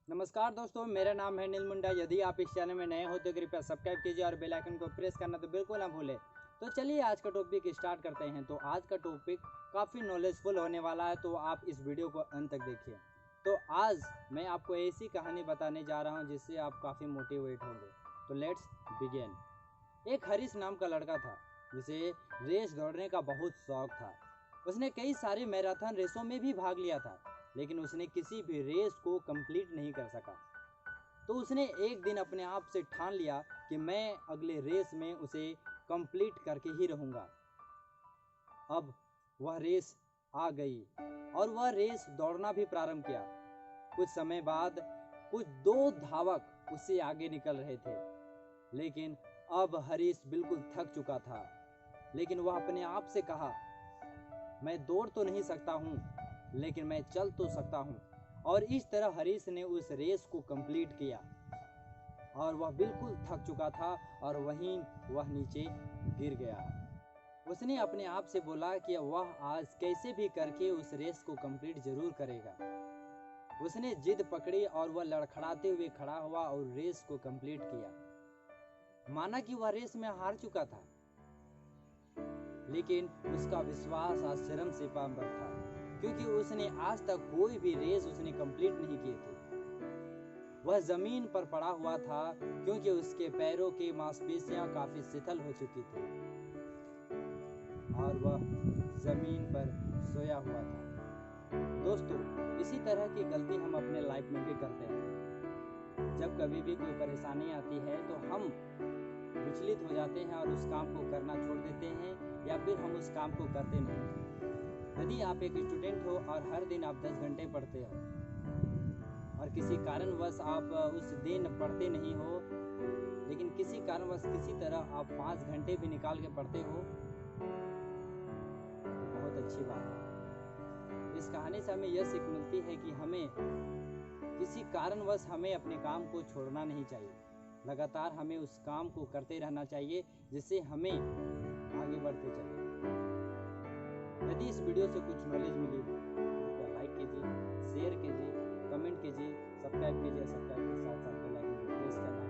नमस्कार दोस्तों, मेरा नाम है नील मुंडा। यदि आप इस चैनल में नए हो तो कृपया सब्सक्राइब कीजिए और बेल आइकन को प्रेस करना तो बिल्कुल ना भूलें। तो चलिए आज का टॉपिक स्टार्ट करते हैं। तो आज का टॉपिक काफ़ी नॉलेजफुल होने वाला है, तो आप इस वीडियो को अंत तक देखिए। तो आज मैं आपको ऐसी कहानी बताने जा रहा हूँ जिससे आप काफ़ी मोटिवेट होंगे। तो लेट्स बिगिन। एक हरीश नाम का लड़का था जिसे रेस दौड़ने का बहुत शौक था। उसने कई सारी मैराथन रेसों में भी भाग लिया था, लेकिन उसने किसी भी रेस को कंप्लीट नहीं कर सका। तो उसने एक दिन अपने आप से ठान लिया कि मैं अगले रेस में उसे कंप्लीट करके ही रहूँगा। अब वह रेस आ गई और वह रेस दौड़ना भी प्रारंभ किया। कुछ समय बाद कुछ दो धावक उससे आगे निकल रहे थे, लेकिन अब हरीश बिल्कुल थक चुका था। लेकिन वह अपने आप से कहा, मैं दौड़ तो नहीं सकता हूँ, लेकिन मैं चल तो सकता हूँ। और इस तरह हरीश ने उस रेस को कंप्लीट किया और वह बिल्कुल थक चुका था और वहीं वह नीचे गिर गया। उसने अपने आप से बोला कि वह आज कैसे भी करके उस रेस को कंप्लीट जरूर करेगा। उसने जिद पकड़ी और वह लड़खड़ाते हुए खड़ा हुआ और रेस को कंप्लीट किया। माना कि वह रेस में हार चुका था, लेकिन उसका विश्वास आज शर्म से पार था, क्योंकि उसने आज तक कोई भी रेस उसने कंप्लीट नहीं की थी। वह जमीन पर पड़ा हुआ था क्योंकि उसके पैरों की मांसपेशियां काफी शिथिल हो चुकी थी और वह जमीन पर सोया हुआ था। दोस्तों, इसी तरह की गलती हम अपने लाइफ में भी करते हैं। जब कभी भी कोई परेशानी आती है तो हम विचलित हो जाते हैं और उस काम को करना छोड़ देते हैं, या फिर हम उस काम को करते नहीं। यदि आप एक स्टूडेंट हो और हर दिन आप 10 घंटे पढ़ते हो और किसी कारणवश आप उस दिन पढ़ते नहीं हो, लेकिन किसी कारणवश किसी तरह आप 5 घंटे भी निकाल के पढ़ते हो, तो बहुत अच्छी बात है। इस कहानी से हमें यह सीख मिलती है कि हमें किसी कारणवश हमें अपने काम को छोड़ना नहीं चाहिए। लगातार हमें उस काम को करते रहना चाहिए जिससे हमें आगे बढ़ते चले। यदि इस वीडियो से कुछ नॉलेज मिली हो तो कृपया लाइक कीजिए, शेयर कीजिए, कमेंट कीजिए, सब्सक्राइब कीजिए। सब्सक्राइब के साथ साथ बेल आइकन को प्रेस करना